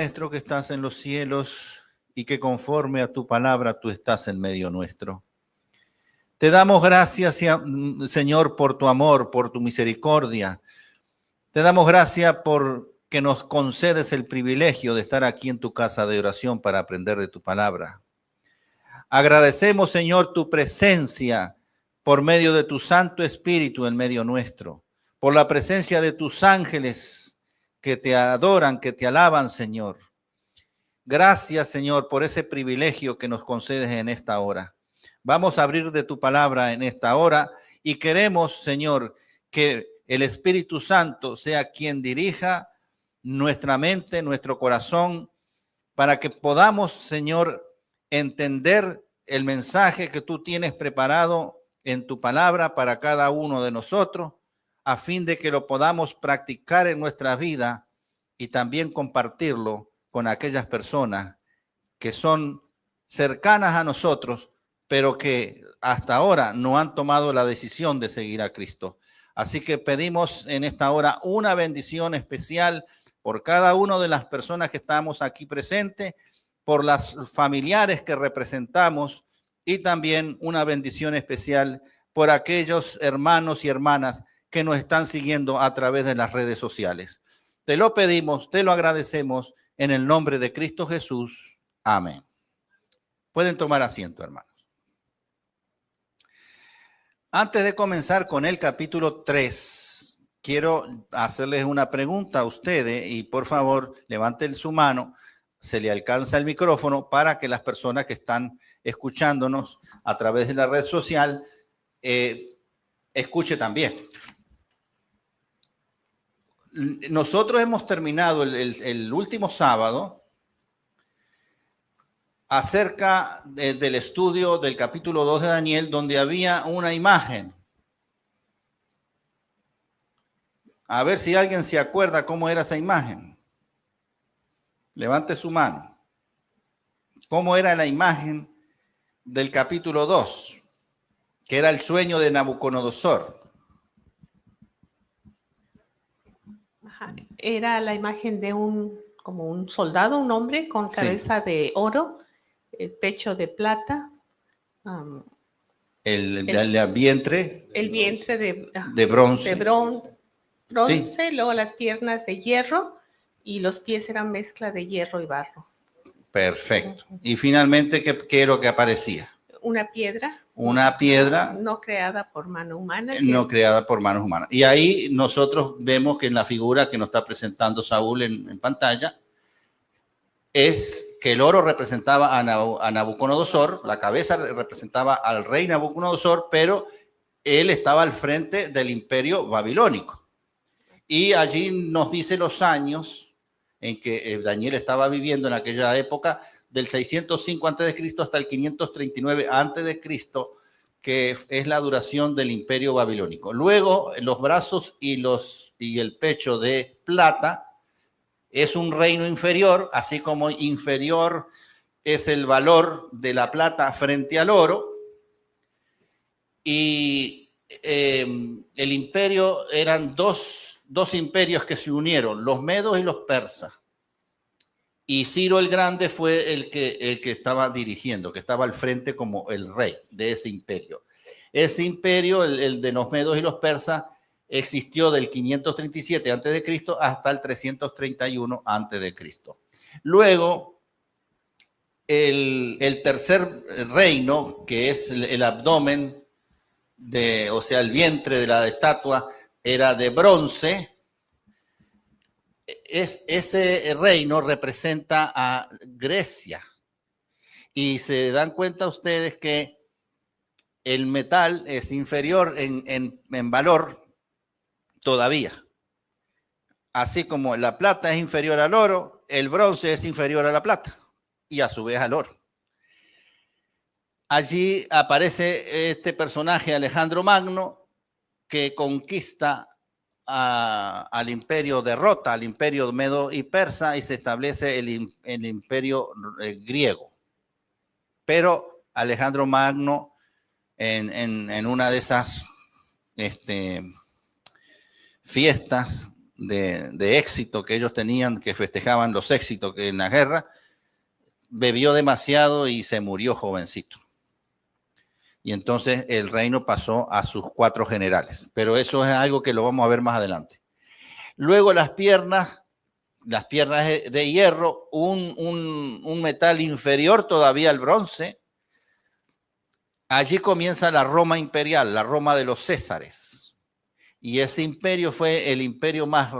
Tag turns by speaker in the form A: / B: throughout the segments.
A: Nuestro que estás en los cielos y que conforme a tu palabra tú estás en medio nuestro. Te damos gracias, Señor, por tu amor, por tu misericordia. Te damos gracias por que nos concedes el privilegio de estar aquí en tu casa de oración para aprender de tu palabra. Agradecemos, Señor, tu presencia por medio de tu Santo Espíritu en medio nuestro, por la presencia de tus ángeles que te adoran, que te alaban, Señor. Gracias, Señor, por ese privilegio que nos concedes en esta hora. Vamos a abrir de tu palabra en esta hora y queremos, Señor, que el Espíritu Santo sea quien dirija nuestra mente, nuestro corazón, para que podamos, Señor, entender el mensaje que tú tienes preparado en tu palabra para cada uno de nosotros, a fin de que lo podamos practicar en nuestra vida y también compartirlo con aquellas personas que son cercanas a nosotros, pero que hasta ahora no han tomado la decisión de seguir a Cristo. Así que pedimos en esta hora una bendición especial por cada una de las personas que estamos aquí presentes, por las familiares que representamos y también una bendición especial por aquellos hermanos y hermanas que nos están siguiendo a través de las redes sociales. Te lo pedimos, te lo agradecemos en el nombre de Cristo Jesús. Amén. Pueden tomar asiento, hermanos. Antes de comenzar con el capítulo 3, quiero hacerles una pregunta a ustedes y por favor levanten su mano, se le alcanza el micrófono para que las personas que están escuchándonos a través de la red social escuche también. Nosotros hemos terminado el último sábado acerca del estudio del capítulo 2 de Daniel, donde había una imagen. A ver si alguien se acuerda cómo era esa imagen. Levante su mano. ¿Cómo era la imagen del capítulo 2? Que era el sueño de Nabucodonosor.
B: Era la imagen de como un soldado, un hombre con cabeza de oro, el pecho de plata,
A: el vientre
B: de
A: bronce,
B: sí. Luego las piernas de hierro y los pies eran mezcla de hierro y barro.
A: Perfecto. Y finalmente, ¿qué es lo que aparecía?
B: Una piedra.
A: Una piedra.
B: No creada por mano humana.
A: No creada por manos humanas. Y ahí nosotros vemos que en la figura que nos está presentando Saúl en pantalla, es que el oro representaba a Nabucodonosor, la cabeza representaba al rey Nabucodonosor, pero él estaba al frente del imperio babilónico. Y allí nos dice los años en que Daniel estaba viviendo en aquella época, del 605 a.C. hasta el 539 a.C., que es la duración del imperio babilónico. Luego, los brazos y el pecho de plata es un reino inferior, así como inferior es el valor de la plata frente al oro. Y el imperio eran dos imperios que se unieron, los medos y los persas. Y Ciro el Grande fue el que estaba dirigiendo, que estaba al frente como el rey de ese imperio. Ese imperio, el de los medos y los persas, existió del 537 a.C. hasta el 331 a.C. Luego, el tercer reino, que es el abdomen, o sea, el vientre de la estatua, era de bronce. Ese reino representa a Grecia. Y se dan cuenta ustedes que el metal es inferior en valor todavía. Así como la plata es inferior al oro, el bronce es inferior a la plata y a su vez al oro. Allí aparece este personaje, Alejandro Magno, que conquista al imperio, derrota al imperio medo y persa y se establece el imperio griego. Pero Alejandro Magno, en una de esas fiestas de éxito que ellos tenían, que festejaban los éxitos que en la guerra, bebió demasiado y se murió jovencito. Y entonces el reino pasó a sus 4 generales. Pero eso es algo que lo vamos a ver más adelante. Luego las piernas de hierro, un metal inferior todavía al bronce. Allí comienza la Roma imperial, la Roma de los Césares. Y ese imperio fue el imperio más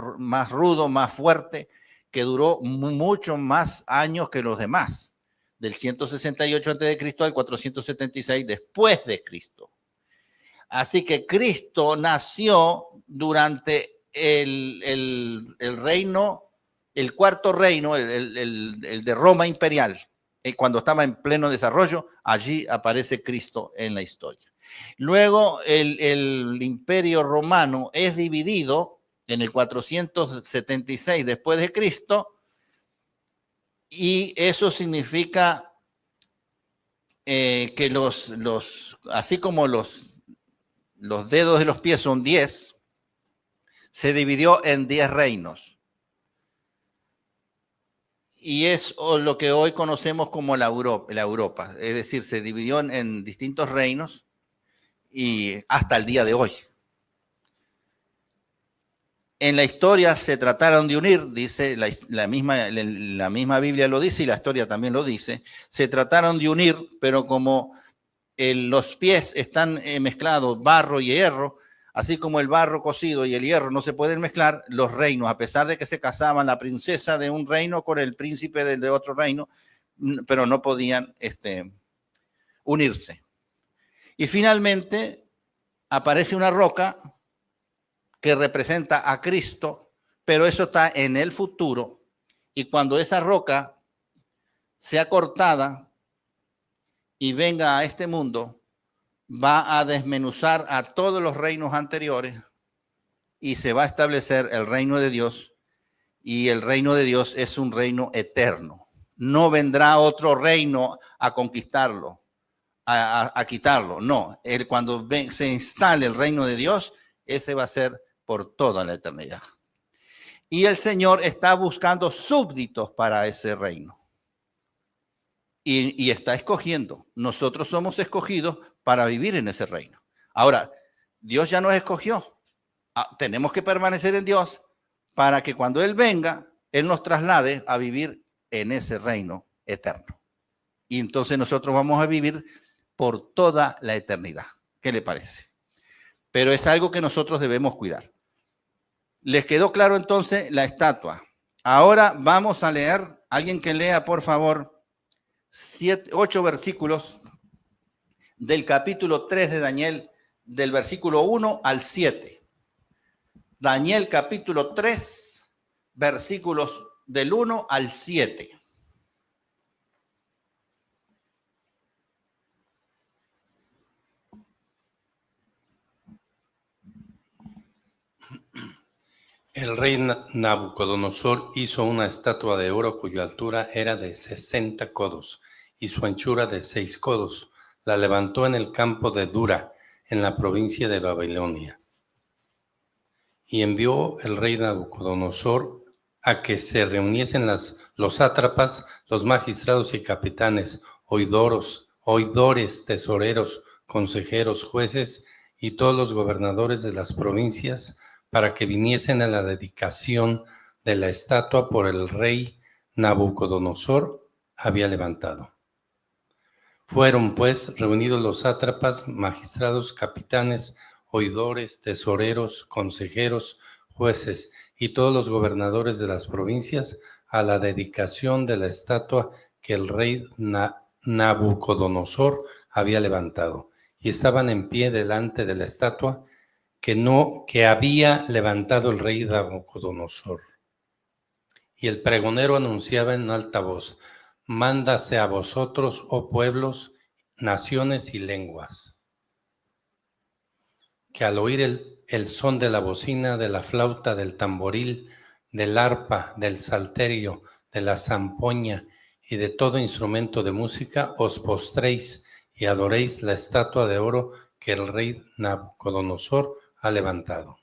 A: rudo, más fuerte, que duró mucho más años que los demás. Del 168 a.C. al 476 después de Cristo. Así que Cristo nació durante el reino, el 4.º reino, el de Roma imperial. Cuando estaba en pleno desarrollo, allí aparece Cristo en la historia. Luego el imperio romano es dividido en el 476 después de Cristo, y eso significa que así como los dedos de los pies son 10, se dividió en 10 reinos. Y es lo que hoy conocemos como la Europa. Es decir, se dividió en distintos reinos y hasta el día de hoy. En la historia se trataron de unir, dice la misma Biblia lo dice y la historia también lo dice, se trataron de unir, pero como los pies están mezclados, barro y hierro, así como el barro cocido y el hierro no se pueden mezclar, los reinos, a pesar de que se casaban la princesa de un reino con el príncipe de otro reino, pero no podían unirse. Y finalmente aparece una roca que representa a Cristo, pero eso está en el futuro, y cuando esa roca sea cortada y venga a este mundo, va a desmenuzar a todos los reinos anteriores y se va a establecer el reino de Dios, y el reino de Dios es un reino eterno. No vendrá otro reino a conquistarlo, a quitarlo. No, cuando se instale el reino de Dios, ese va a ser por toda la eternidad. Y el Señor está buscando súbditos para ese reino. Y está escogiendo. Nosotros somos escogidos para vivir en ese reino. Ahora, Dios ya nos escogió. Tenemos que permanecer en Dios para que cuando Él venga, Él nos traslade a vivir en ese reino eterno. Y entonces nosotros vamos a vivir por toda la eternidad. ¿Qué le parece? Pero es algo que nosotros debemos cuidar. ¿Les quedó claro entonces la estatua? Ahora vamos a leer, alguien que lea por favor 8 versículos del capítulo 3 de Daniel, del versículo 1 al 7. Daniel capítulo 3, versículos del 1 al 7.
C: El rey Nabucodonosor hizo una estatua de oro cuya altura era de 60 codos y su anchura de 6 codos. La levantó en el campo de Dura, en la provincia de Babilonia. Y envió el rey Nabucodonosor a que se reuniesen los sátrapas, los magistrados y capitanes, oidores, tesoreros, consejeros, jueces y todos los gobernadores de las provincias, para que viniesen a la dedicación de la estatua por el rey Nabucodonosor había levantado. Fueron pues reunidos los sátrapas, magistrados, capitanes, oidores, tesoreros, consejeros, jueces y todos los gobernadores de las provincias a la dedicación de la estatua que el rey Nabucodonosor había levantado, y estaban en pie delante de la estatua que había levantado el rey Nabucodonosor. Y el pregonero anunciaba en alta voz: mándase a vosotros, oh pueblos, naciones y lenguas, que al oír el son de la bocina, de la flauta, del tamboril, del arpa, del salterio, de la zampoña y de todo instrumento de música, os postréis y adoréis la estatua de oro que el rey Nabucodonosor ha levantado.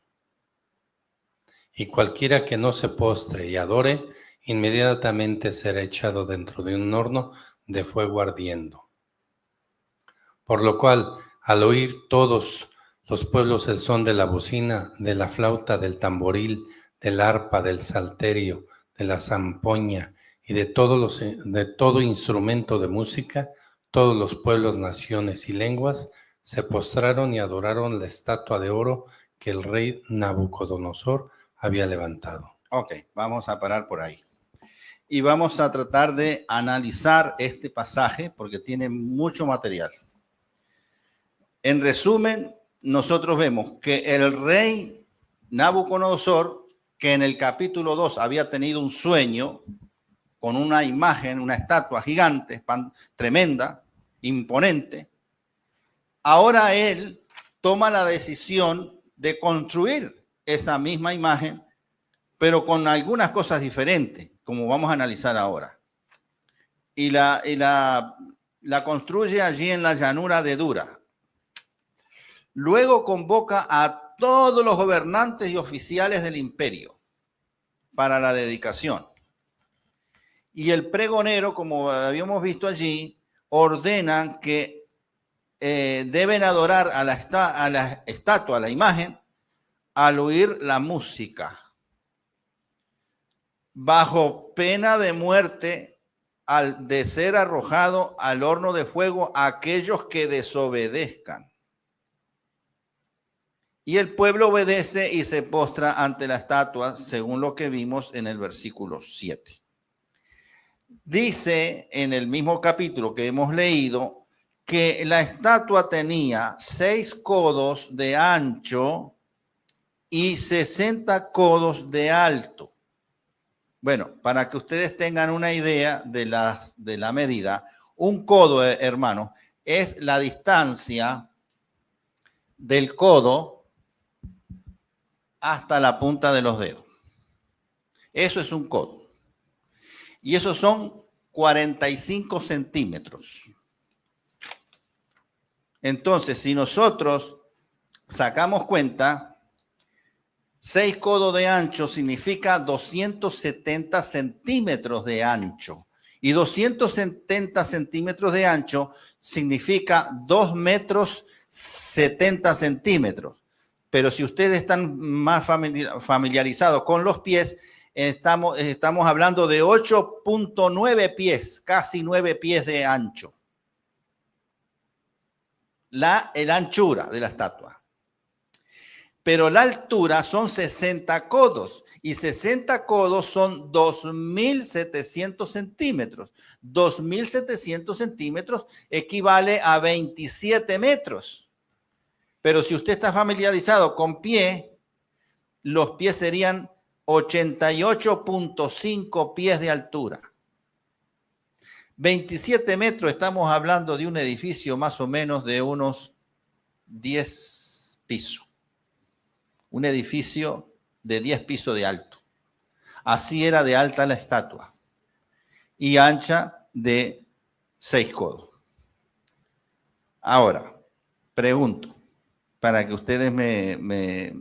C: y cualquiera que no se postre y adore, inmediatamente será echado dentro de un horno de fuego ardiendo. Por lo cual, al oír todos los pueblos el son de la bocina, de la flauta, del tamboril, del arpa, del salterio, de la zampoña y de todo instrumento de música, todos los pueblos, naciones y lenguas se postraron y adoraron la estatua de oro que el rey Nabucodonosor había levantado.
A: Ok, vamos a parar por ahí. Y vamos a tratar de analizar este pasaje porque tiene mucho material. En resumen, nosotros vemos que el rey Nabucodonosor, que en el capítulo 2 había tenido un sueño con una imagen, una estatua gigante, tremenda, imponente, ahora él toma la decisión de construir esa misma imagen, pero con algunas cosas diferentes, como vamos a analizar ahora. Y la construye allí en la llanura de Dura. Luego convoca a todos los gobernantes y oficiales del imperio para la dedicación. Y el pregonero, como habíamos visto allí, ordena que deben adorar a la estatua, a la imagen, al oír la música, bajo pena de muerte, de ser arrojado al horno de fuego a aquellos que desobedezcan. Y el pueblo obedece y se postra ante la estatua, según lo que vimos en el versículo 7. Dice en el mismo capítulo que hemos leído que la estatua tenía 6 codos de ancho y 60 codos de alto. Bueno, para que ustedes tengan una idea de la medida, un codo, hermano, es la distancia del codo hasta la punta de los dedos. Eso es un codo. Y esos son 45 centímetros. Entonces, si nosotros sacamos cuenta, 6 codos de ancho significa 270 centímetros de ancho. Y 270 centímetros de ancho significa 2 metros 70 centímetros. Pero si ustedes están más familiarizados con los pies, estamos hablando de 8.9 pies, casi 9 pies de ancho. La anchura de la estatua. Pero la altura son 60 codos y 60 codos son 2.700 centímetros. 2.700 centímetros equivale a 27 metros. Pero si usted está familiarizado con pie, los pies serían 88.5 pies de altura. 27 metros, estamos hablando de un edificio más o menos de unos 10 pisos. Un edificio de 10 pisos de alto. Así era de alta la estatua. Y ancha de 6 codos. Ahora, pregunto, para que ustedes me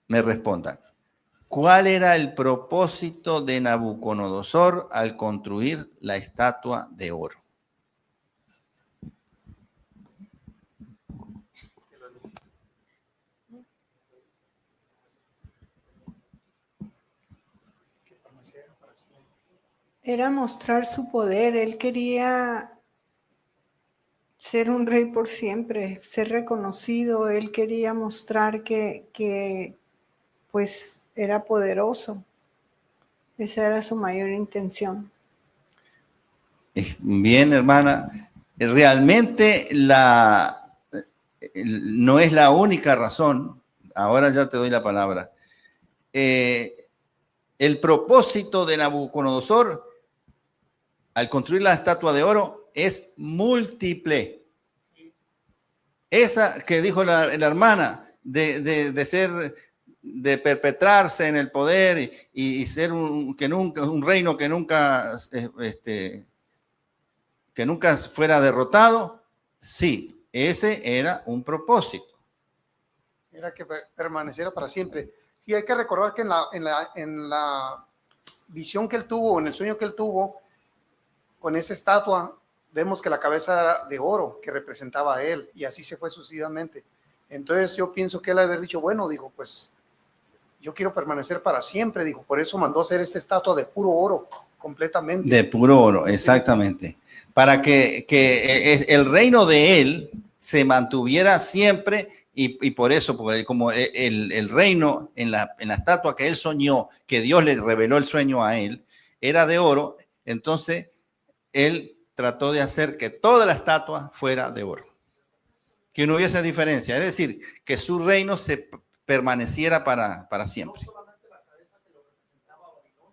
A: respondan. ¿Cuál era el propósito de Nabucodonosor al construir la estatua de oro?
D: Era mostrar su poder. Él quería ser un rey por siempre, ser reconocido. Él quería mostrar que pues era poderoso. Esa era su mayor intención.
A: Bien, hermana. Realmente no es la única razón. Ahora ya te doy la palabra. El propósito de Nabucodonosor al construir la estatua de oro es múltiple. Esa que dijo la hermana de perpetrarse en el poder y ser un reino que nunca fuera derrotado, sí, ese era un propósito.
E: Era que permaneciera para siempre. Sí, hay que recordar que en la visión que él tuvo, en el sueño que él tuvo, con esa estatua, vemos que la cabeza era de oro, que representaba a él, y así se fue sucesivamente. Entonces yo pienso que él haber dicho, bueno, dijo, pues yo quiero permanecer para siempre, dijo, por eso mandó hacer esta estatua de puro oro, completamente.
A: De puro oro, exactamente. Para que el reino de él se mantuviera siempre, y por eso, porque como el reino en la estatua que él soñó, que Dios le reveló el sueño a él, era de oro, entonces él trató de hacer que toda la estatua fuera de oro. Que no hubiese diferencia, es decir, que su reino se permaneciera para siempre.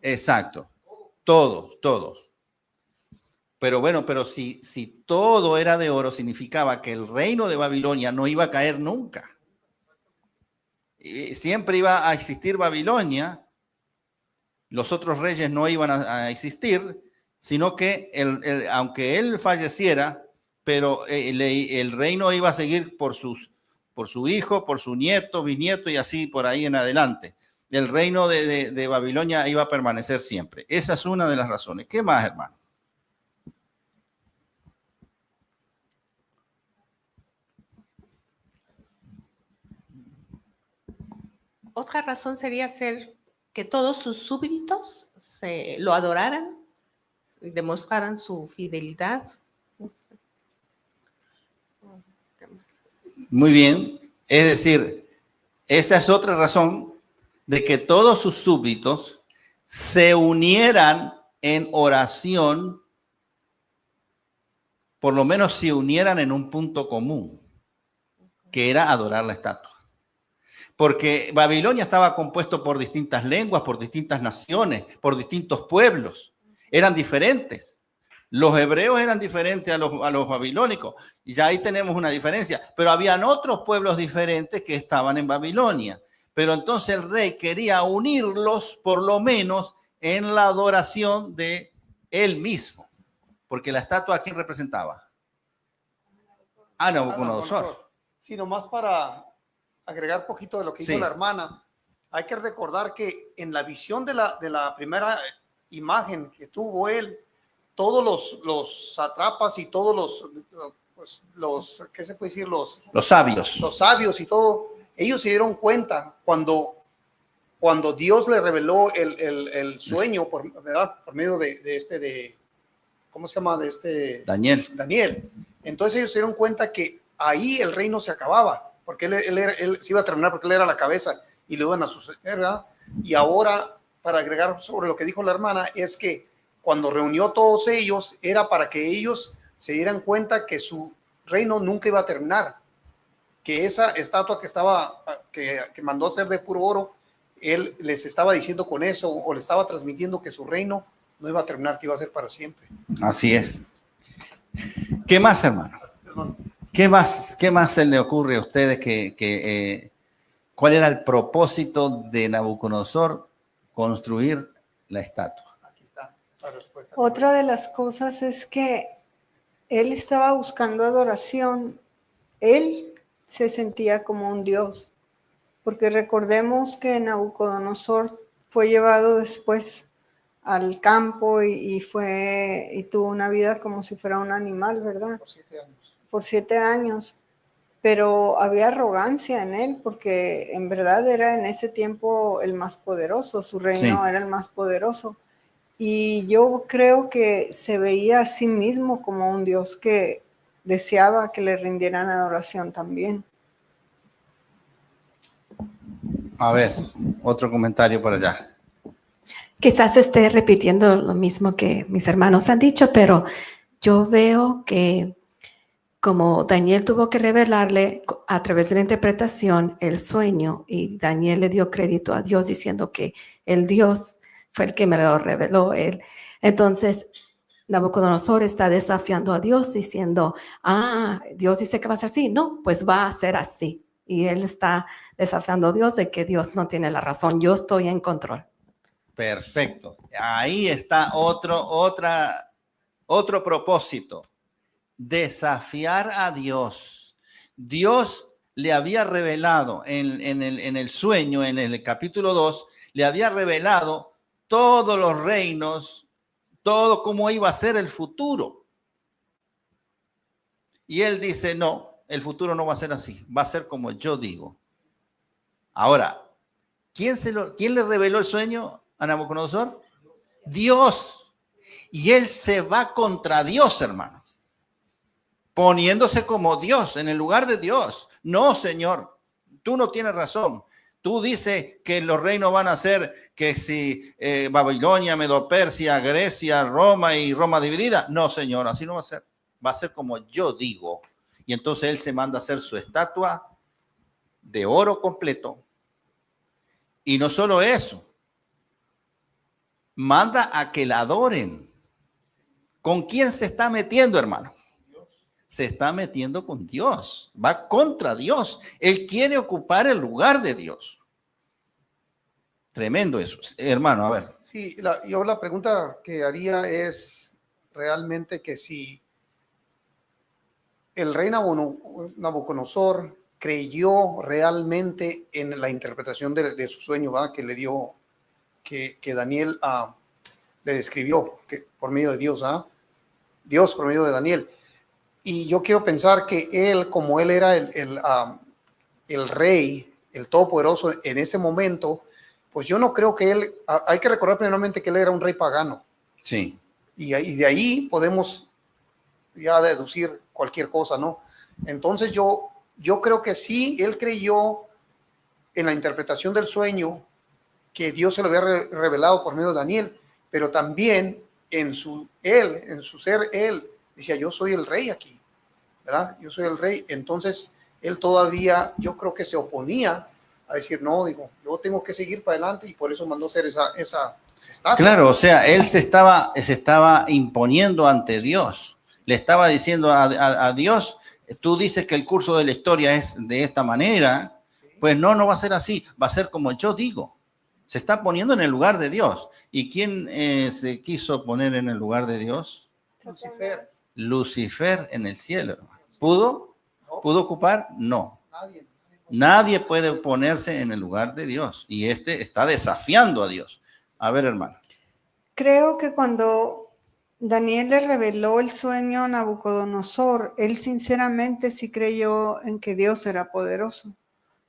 A: Exacto, todos. Pero bueno, pero si todo era de oro, significaba que el reino de Babilonia no iba a caer nunca. Y siempre iba a existir Babilonia, los otros reyes no iban a existir, sino que aunque él falleciera, pero el reino iba a seguir por su hijo, por su nieto, bisnieto y así por ahí en adelante. El reino de Babilonia iba a permanecer siempre. Esa es una de las razones. ¿Qué más, hermano?
B: Otra razón sería ser que todos sus súbditos lo adoraran, demostraran su fidelidad.
A: Muy bien. Es decir, esa es otra razón de que todos sus súbditos se unieran en oración, por lo menos se unieran en un punto común, que era adorar la estatua. Porque Babilonia estaba compuesto por distintas lenguas, por distintas naciones, por distintos pueblos. Eran diferentes. Los hebreos eran diferentes a los babilónicos. Y ya ahí tenemos una diferencia. Pero habían otros pueblos diferentes que estaban en Babilonia. Pero entonces el rey quería unirlos, por lo menos, en la adoración de él mismo. Porque la estatua, ¿a quién representaba? A Nabucodonosor.
E: Sí, nomás para agregar poquito de lo que dijo la hermana, hay que recordar que en la visión de la primera imagen que tuvo él, todos los sátrapas y todos los ¿qué se puede decir? Los
A: sabios.
E: Los sabios y todo, ellos se dieron cuenta cuando Dios le reveló el sueño ¿verdad? Por medio de ¿cómo se llama? Daniel. Entonces ellos se dieron cuenta que ahí el reino se acababa, porque él se iba a terminar porque él era la cabeza y lo iban a suceder, ¿verdad? Y ahora, para agregar sobre lo que dijo la hermana, es que cuando reunió a todos ellos, era para que ellos se dieran cuenta que su reino nunca iba a terminar, que esa estatua que mandó a hacer de puro oro, él les estaba diciendo con eso, o le estaba transmitiendo que su reino no iba a terminar, que iba a ser para siempre.
A: Así es. ¿Qué más, hermano?
E: Perdón.
A: ¿Qué más se le ocurre a ustedes cuál era el propósito de Nabucodonosor construir la estatua?
E: Aquí está la respuesta.
D: Otra de las cosas es que él estaba buscando adoración. Él se sentía como un dios, porque recordemos que Nabucodonosor fue llevado después al campo y tuvo una vida como si fuera un animal, ¿verdad?
E: Por 7 años.
D: Por 7 años, pero había arrogancia en él, porque en verdad era en ese tiempo el más poderoso, su reino era el más poderoso, y yo creo que se veía a sí mismo como un dios que deseaba que le rindieran adoración también.
A: A ver, otro comentario por allá.
F: Quizás esté repitiendo lo mismo que mis hermanos han dicho, pero yo veo que como Daniel tuvo que revelarle a través de la interpretación el sueño, y Daniel le dio crédito a Dios diciendo que el Dios fue el que me lo reveló él. Entonces, Nabucodonosor está desafiando a Dios diciendo, Dios dice que va a ser así. No, pues va a ser así. Y él está desafiando a Dios de que Dios no tiene la razón. Yo estoy en control.
A: Perfecto. Ahí está otro propósito. Desafiar a Dios. Dios le había revelado en el sueño, en el capítulo 2, le había revelado todos los reinos, todo cómo iba a ser el futuro. Y él dice, no, el futuro no va a ser así, va a ser como yo digo. Ahora, ¿quién le reveló el sueño a Nabucodonosor? Dios. Y él se va contra Dios, hermano, poniéndose como Dios, en el lugar de Dios. No, Señor, tú no tienes razón. Tú dices que los reinos van a ser que si Babilonia, Medo-Persia, Grecia, Roma y Roma dividida. No, Señor, así no va a ser. Va a ser como yo digo. Y entonces él se manda a hacer su estatua de oro completo. Y no solo eso, manda a que la adoren. ¿Con quién se está metiendo, hermano? Se está metiendo con Dios. Va contra Dios. Él quiere ocupar el lugar de Dios. Tremendo eso. Hermano, a ver.
E: Sí, yo la pregunta que haría es realmente que si el rey Nabucodonosor creyó realmente en la interpretación de su sueño, ¿verdad? Que le dio, que Daniel le describió por medio de Dios, Dios por medio de Daniel. Y yo quiero pensar que él, como él era el rey, el todopoderoso en ese momento, pues yo no creo que él, hay que recordar primeramente que él era un rey pagano.
A: Sí.
E: Y de ahí podemos ya deducir cualquier cosa, ¿no? Entonces yo creo que sí, él creyó en la interpretación del sueño que Dios se lo había revelado por medio de Daniel, pero también en su ser, él decía, yo soy el rey aquí, ¿verdad? Yo soy el rey. Entonces, él todavía, yo creo que se oponía a decir, no, digo, yo tengo que seguir para adelante, y por eso mandó hacer esa estatua.
A: Claro, o sea, él se estaba imponiendo ante Dios. Le estaba diciendo a Dios, tú dices que el curso de la historia es de esta manera, pues no va a ser así, va a ser como yo digo. Se está poniendo en el lugar de Dios. ¿Y quién se quiso poner en el lugar de Dios?
E: Lucifer.
A: Lucifer en el cielo. ¿Pudo ocupar? No. Nadie puede ponerse en el lugar de Dios. Y está desafiando a Dios. A ver, hermano.
D: Creo que cuando Daniel le reveló el sueño a Nabucodonosor, él sinceramente sí creyó en que Dios era poderoso,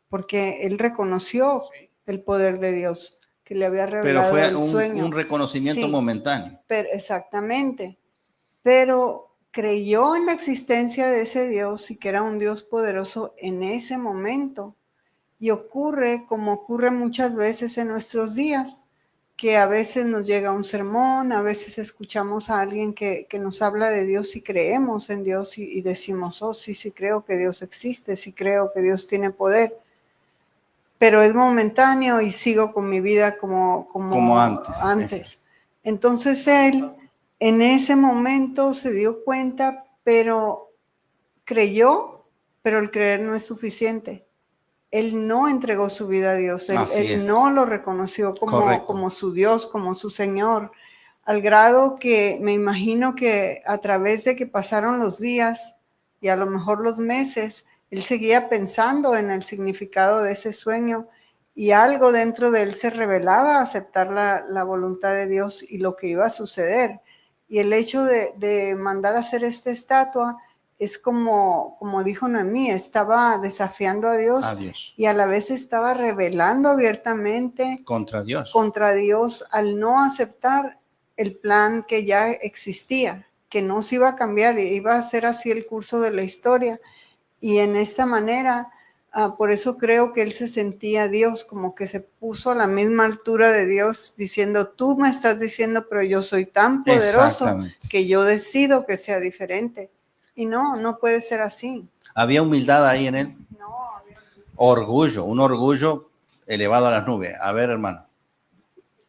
D: porque él reconoció el poder de Dios que le había revelado el sueño.
A: Pero fue un reconocimiento momentáneo.
D: Exactamente. Pero creyó en la existencia de ese Dios y que era un Dios poderoso en ese momento. Y ocurre como ocurre muchas veces en nuestros días, que a veces nos llega un sermón, a veces escuchamos a alguien que nos habla de Dios y creemos en Dios y decimos, oh, sí creo que Dios existe, sí creo que Dios tiene poder, pero es momentáneo y sigo con mi vida como antes. Entonces él en ese momento se dio cuenta, pero creyó, pero el creer no es suficiente. Él no entregó su vida a Dios, él no lo reconoció como su Dios, como su Señor, al grado que me imagino que a través de que pasaron los días y a lo mejor los meses, él seguía pensando en el significado de ese sueño y algo dentro de él se revelaba a aceptar la voluntad de Dios y lo que iba a suceder. Y el hecho de mandar a hacer esta estatua es como dijo Noemí, estaba desafiando a Dios y a la vez estaba revelando abiertamente contra Dios al no aceptar el plan que ya existía, que no se iba a cambiar, iba a ser así el curso de la historia. Y en esta manera, por eso creo que él se sentía Dios, como que se puso a la misma altura de Dios, diciendo, tú me estás diciendo, pero yo soy tan poderoso que yo decido que sea diferente. Y no puede ser así.
A: ¿Había humildad ahí en él?
D: No.
A: Orgullo, un orgullo elevado a las nubes. A ver, hermano.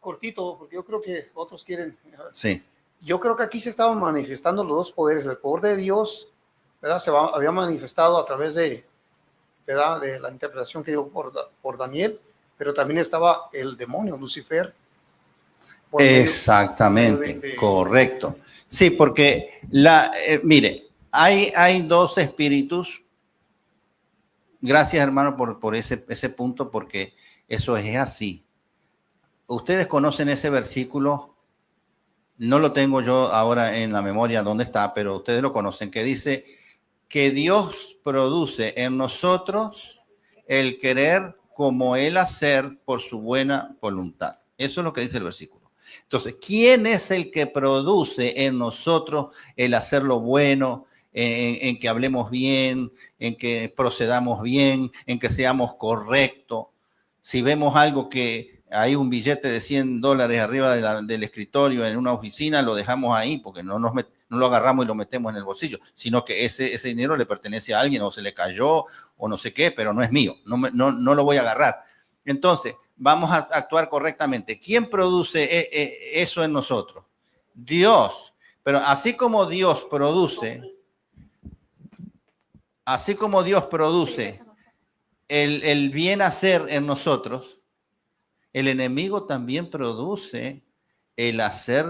E: Cortito, porque yo creo que otros quieren.
A: Sí.
E: Yo creo que aquí se estaban manifestando los dos poderes. El poder de Dios, ¿verdad? Había manifestado a través de, ¿verdad?, de la interpretación que dio por Daniel, pero también estaba el demonio, Lucifer.
A: Exactamente, correcto. Sí, porque mire, hay dos espíritus Gracias, hermano, por ese punto, porque eso es así. Ustedes conocen ese versículo, no lo tengo yo ahora en la memoria dónde está, pero ustedes lo conocen, que dice que Dios produce en nosotros el querer como el hacer por su buena voluntad. Eso es lo que dice el versículo. Entonces, ¿quién es el que produce en nosotros el hacer lo bueno, en que hablemos bien, en que procedamos bien, en que seamos correctos? Si vemos algo que hay un billete de $100 arriba del escritorio en una oficina, lo dejamos ahí porque no lo agarramos y lo metemos en el bolsillo, sino que ese dinero le pertenece a alguien o se le cayó o no sé qué, pero no es mío, no lo voy a agarrar. Entonces, vamos a actuar correctamente. ¿Quién produce eso en nosotros? Dios. Pero así como Dios produce el bien hacer en nosotros, el enemigo también produce el hacer,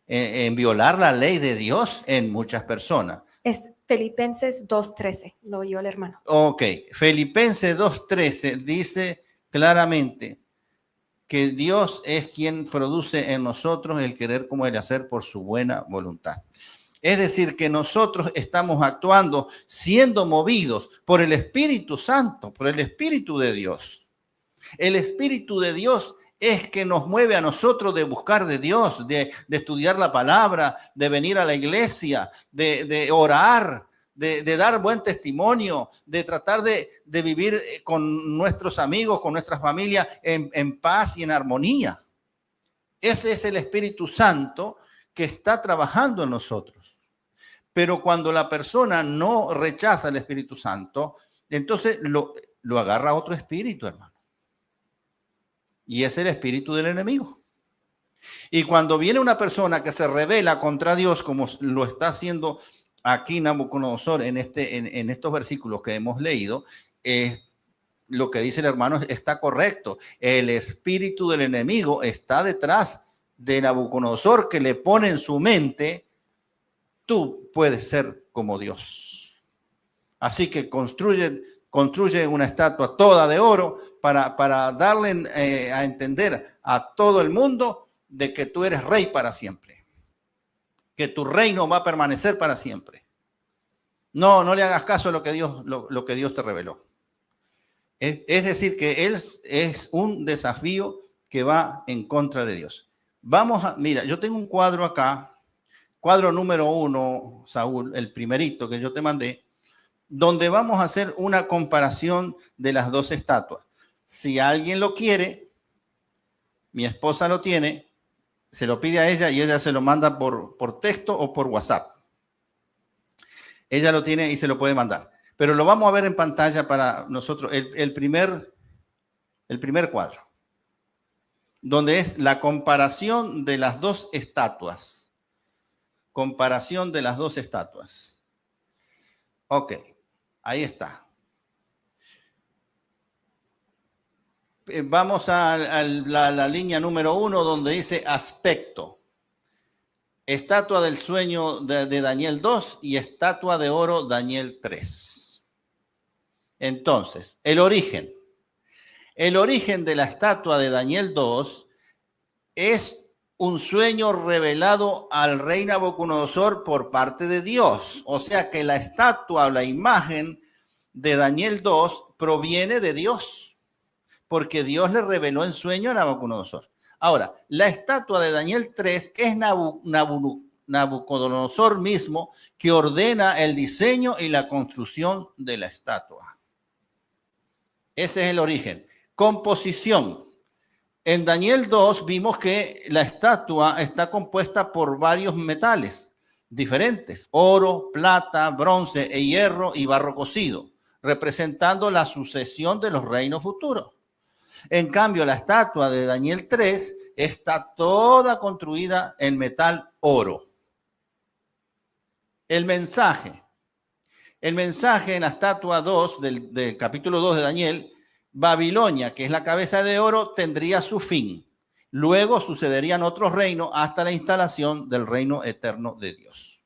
A: en violar la ley de Dios en muchas personas.
F: Es Filipenses 2:13, lo oyó el hermano.
A: Ok, Filipenses 2:13 dice claramente que Dios es quien produce en nosotros el querer como el hacer por su buena voluntad. Es decir, que nosotros estamos actuando siendo movidos por el Espíritu Santo, por el Espíritu de Dios. El Espíritu de Dios es que nos mueve a nosotros de buscar de Dios, de estudiar la palabra, de venir a la iglesia, de orar, de dar buen testimonio, de tratar de vivir con nuestros amigos, con nuestra familia en paz y en armonía. Ese es el Espíritu Santo que está trabajando en nosotros. Pero cuando la persona no rechaza el Espíritu Santo, entonces lo agarra otro espíritu, hermano. Y es el espíritu del enemigo. Y cuando viene una persona que se rebela contra Dios, como lo está haciendo aquí Nabucodonosor en estos versículos que hemos leído, lo que dice el hermano está correcto. El espíritu del enemigo está detrás de Nabucodonosor, que le pone en su mente: tú puedes ser como Dios. Así que construye una estatua toda de oro para darle a entender a todo el mundo de que tú eres rey para siempre, que tu reino va a permanecer para siempre. No le hagas caso a lo que Dios te reveló. Es decir, que es un desafío que va en contra de Dios. Mira, yo tengo un cuadro acá, cuadro número 1, Saúl, el primerito que yo te mandé, donde vamos a hacer una comparación de las dos estatuas. Si alguien lo quiere, mi esposa lo tiene, se lo pide a ella y ella se lo manda por texto o por WhatsApp. Ella lo tiene y se lo puede mandar. Pero lo vamos a ver en pantalla para nosotros, el primer cuadro, donde es la comparación de las dos estatuas. Comparación de las dos estatuas. Ok, ahí está. Vamos a la línea número 1, donde dice aspecto. Estatua del sueño de Daniel 2 y estatua de oro Daniel 3. Entonces, el origen. El origen de la estatua de Daniel 2 es un sueño revelado al rey Nabucodonosor por parte de Dios. O sea que la estatua o la imagen de Daniel 2 proviene de Dios, porque Dios le reveló en sueño a Nabucodonosor. Ahora, la estatua de Daniel 3 es Nabucodonosor mismo que ordena el diseño y la construcción de la estatua. Ese es el origen. Composición. En Daniel 2 vimos que la estatua está compuesta por varios metales diferentes: oro, plata, bronce, hierro y barro cocido, representando la sucesión de los reinos futuros. En cambio, la estatua de Daniel 3 está toda construida en metal oro. El mensaje en la estatua 2 del capítulo 2 de Daniel: Babilonia, que es la cabeza de oro, tendría su fin. Luego sucederían otros reinos hasta la instalación del reino eterno de Dios.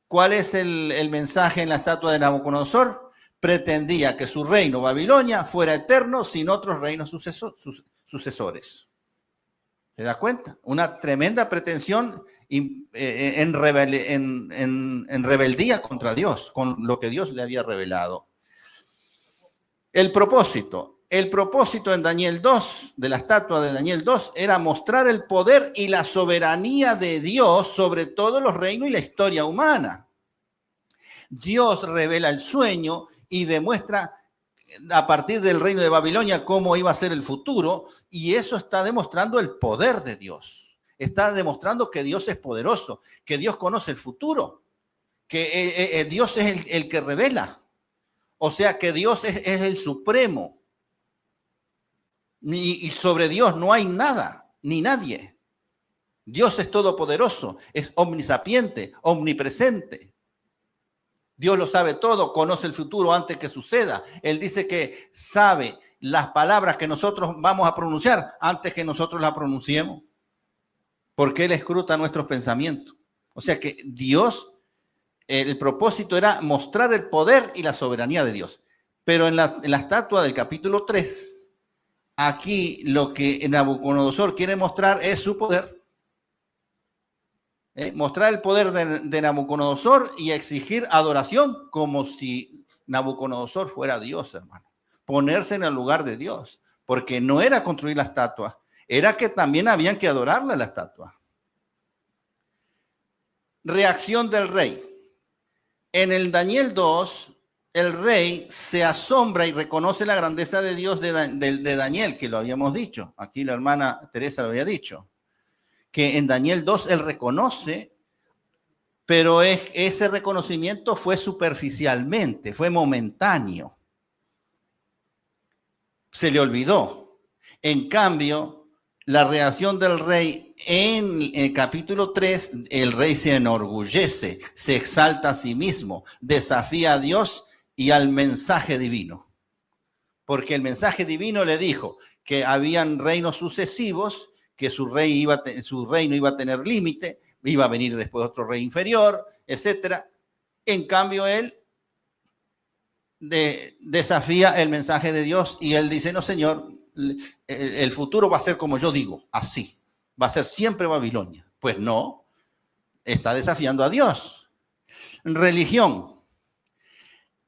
A: ¿Cuál es el mensaje en la estatua de Nabucodonosor? pretendía que su reino, Babilonia, fuera eterno sin otros reinos sucesores. ¿Se da cuenta? Una tremenda pretensión en rebeldía contra Dios, con lo que Dios le había revelado. El propósito en Daniel 2, de la estatua de Daniel 2, era mostrar el poder y la soberanía de Dios sobre todos los reinos y la historia humana. Dios revela el sueño y demuestra a partir del reino de Babilonia cómo iba a ser el futuro, y eso está demostrando el poder de Dios. Está demostrando que Dios es poderoso, que Dios conoce el futuro, que Dios es el que revela. O sea, que Dios es el supremo. Y sobre Dios no hay nada, ni nadie. Dios es todopoderoso, es omnisapiente, omnipresente. Dios lo sabe todo, conoce el futuro antes que suceda. Él dice que sabe las palabras que nosotros vamos a pronunciar antes que nosotros las pronunciemos, porque Él escruta nuestros pensamientos. O sea que Dios, el propósito era mostrar el poder y la soberanía de Dios. Pero en la estatua del capítulo 3, aquí lo que Nabucodonosor quiere mostrar es su poder. Mostrar el poder de Nabucodonosor y exigir adoración como si Nabucodonosor fuera Dios, hermano. Ponerse en el lugar de Dios, porque no era construir la estatua, era que también habían que adorarle a la estatua. Reacción del rey. En el Daniel 2, el rey se asombra y reconoce la grandeza de Dios de Daniel, que lo habíamos dicho. Aquí la hermana Teresa lo había dicho. Que en Daniel 2 él reconoce, pero ese reconocimiento fue superficialmente, fue momentáneo. Se le olvidó. En cambio, la reacción del rey en el capítulo 3, el rey se enorgullece, se exalta a sí mismo, desafía a Dios y al mensaje divino. Porque el mensaje divino le dijo que habían reinos sucesivos, que su reino iba a tener límite, iba a venir después otro rey inferior, etcétera. En cambio, él desafía el mensaje de Dios y él dice, no, Señor, el futuro va a ser como yo digo, así. Va a ser siempre Babilonia. Pues no, está desafiando a Dios. Religión.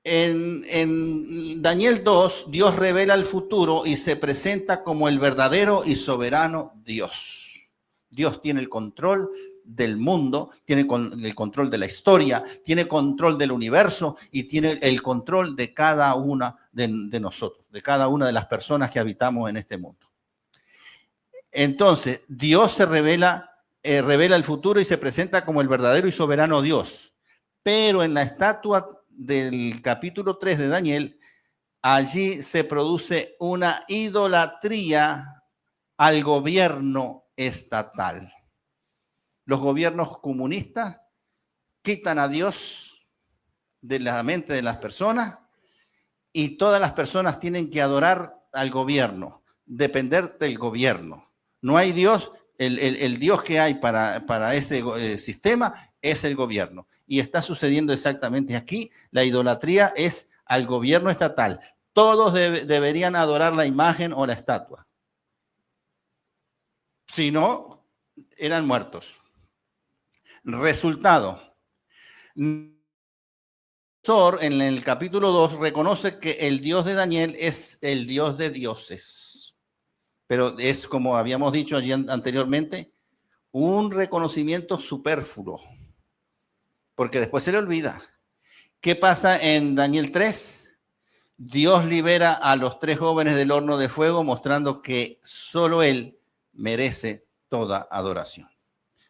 A: En Daniel 2, Dios revela el futuro y se presenta como el verdadero y soberano Dios. Dios tiene el control del mundo, tiene el control de la historia, tiene control del universo y tiene el control de cada una de nosotros, de cada una de las personas que habitamos en este mundo. Entonces, Dios se revela el futuro y se presenta como el verdadero y soberano Dios. Pero en la estatua del capítulo 3 de Daniel, allí se produce una idolatría al gobierno estatal. Los gobiernos comunistas quitan a Dios de la mente de las personas y todas las personas tienen que adorar al gobierno, depender del gobierno. No hay Dios, el Dios que hay para ese sistema es el gobierno. Y está sucediendo exactamente aquí. La idolatría es al gobierno estatal. Todos deberían adorar la imagen o la estatua. Si no, eran muertos. Resultado. En el capítulo 2 reconoce que el Dios de Daniel es el Dios de dioses. Pero es, como habíamos dicho allí anteriormente, un reconocimiento superfluo. Porque después se le olvida. ¿Qué pasa en Daniel 3? Dios libera a los 3 jóvenes del horno de fuego, mostrando que solo Él merece toda adoración.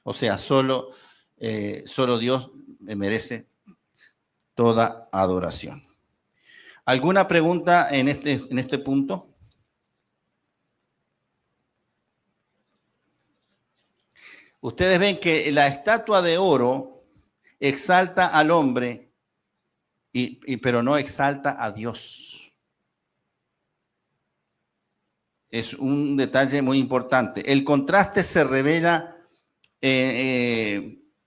A: O sea, solo Dios merece toda adoración. ¿Alguna pregunta en este punto? Ustedes ven que la estatua de oro exalta al hombre, pero no exalta a Dios. Es un detalle muy importante. El contraste se revela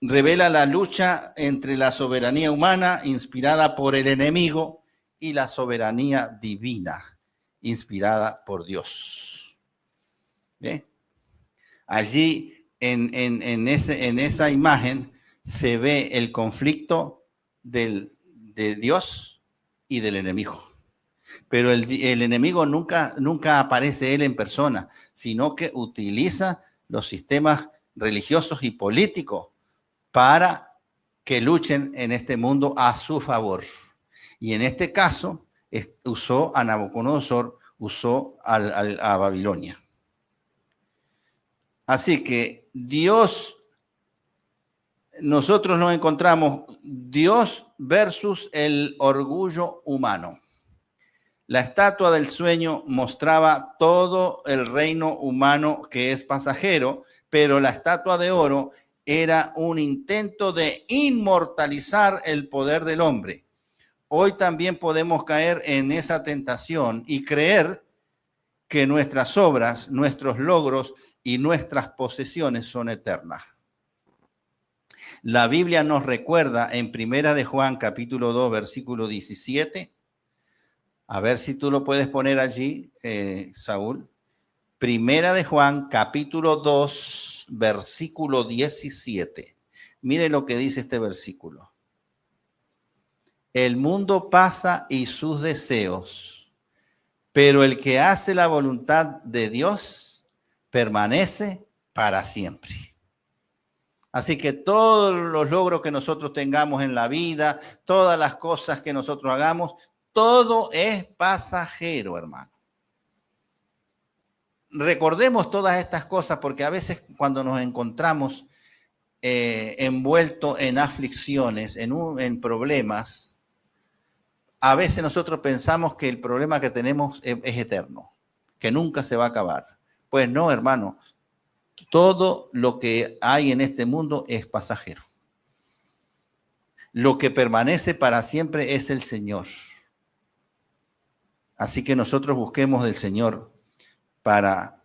A: la lucha entre la soberanía humana inspirada por el enemigo y la soberanía divina, inspirada por Dios. ¿Bien? Allí, en esa imagen, se ve el conflicto de Dios y del enemigo. Pero el enemigo nunca aparece él en persona, sino que utiliza los sistemas religiosos y políticos para que luchen en este mundo a su favor. Y en este caso, usó a Nabucodonosor, usó a Babilonia. Así que nosotros nos encontramos Dios versus el orgullo humano. La estatua del sueño mostraba todo el reino humano que es pasajero, pero la estatua de oro era un intento de inmortalizar el poder del hombre. Hoy también podemos caer en esa tentación y creer que nuestras obras, nuestros logros y nuestras posesiones son eternas. La Biblia nos recuerda en 1 de Juan, capítulo 2, versículo 17. A ver si tú lo puedes poner allí, Saúl. 1 de Juan, capítulo 2, versículo 17. Mire lo que dice este versículo. El mundo pasa y sus deseos, pero el que hace la voluntad de Dios permanece para siempre. Así que todos los logros que nosotros tengamos en la vida, todas las cosas que nosotros hagamos, todo es pasajero, hermano. Recordemos todas estas cosas porque a veces cuando nos encontramos envueltos en aflicciones, en problemas, a veces nosotros pensamos que el problema que tenemos es eterno, que nunca se va a acabar. Pues no, hermano. Todo lo que hay en este mundo es pasajero. Lo que permanece para siempre es el Señor. Así que nosotros busquemos del Señor para